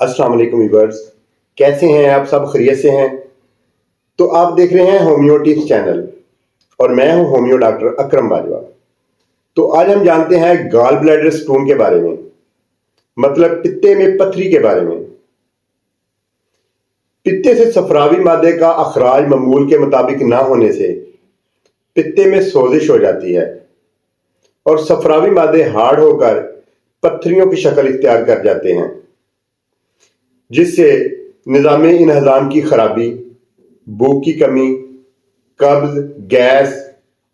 السلام علیکم ویورز، کیسے ہیں آپ؟ سب خیریت سے ہیں؟ تو آپ دیکھ رہے ہیں ہومیو ٹپس چینل اور میں ہوں ہومیو ڈاکٹر اکرم باجوہ۔ تو آج ہم جانتے ہیں گال بلیڈر سٹون کے بارے میں، مطلب پتے میں پتھری کے بارے میں۔ پتے سے صفراوی مادے کا اخراج معمول کے مطابق نہ ہونے سے پتے میں سوزش ہو جاتی ہے اور صفراوی مادے ہارڈ ہو کر پتھریوں کی شکل اختیار کر جاتے ہیں، جس سے نظام انہضام کی خرابی، بھوک کی کمی، قبض، گیس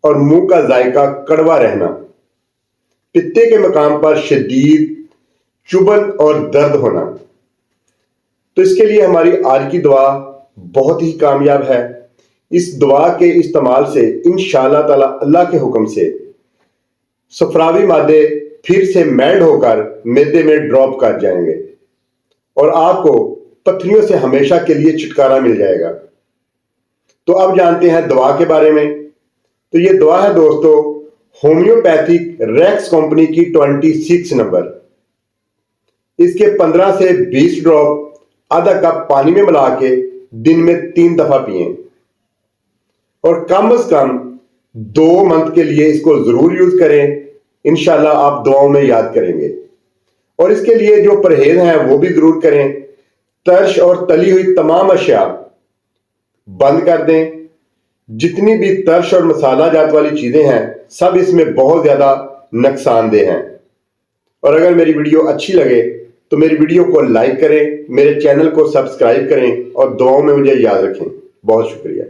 اور منہ کا ذائقہ کڑوا رہنا، پتے کے مقام پر شدید چبھن اور درد ہونا۔ تو اس کے لیے ہماری آج کی دعا بہت ہی کامیاب ہے۔ اس دعا کے استعمال سے انشاءاللہ تعالی اللہ کے حکم سے صفراوی مادے پھر سے میلٹ ہو کر معدے میں ڈراپ کر جائیں گے اور آپ کو پتھریوں سے ہمیشہ کے لیے چھٹکارا مل جائے گا۔ تو اب جانتے ہیں دعا کے بارے میں۔ تو یہ دعا ہے دوستو، ہومیوپیتھک ریکس کمپنی کی 26 نمبر۔ اس کے 15 سے 20 ڈراپ آدھا کپ پانی میں ملا کے دن میں 3 دفعہ پئیں اور کم از کم 2 منتھ کے لیے اس کو ضرور یوز کریں۔ انشاءاللہ آپ دعاؤں میں یاد کریں گے، اور اس کے لیے جو پرہیز ہیں وہ بھی ضرور کریں۔ ترش اور تلی ہوئی تمام اشیاء بند کر دیں۔ جتنی بھی ترش اور مسالہ جات والی چیزیں ہیں سب اس میں بہت زیادہ نقصان دہ ہیں۔ اور اگر میری ویڈیو اچھی لگے تو میری ویڈیو کو لائک کریں، میرے چینل کو سبسکرائب کریں اور دعاؤں میں مجھے یاد رکھیں۔ بہت شکریہ۔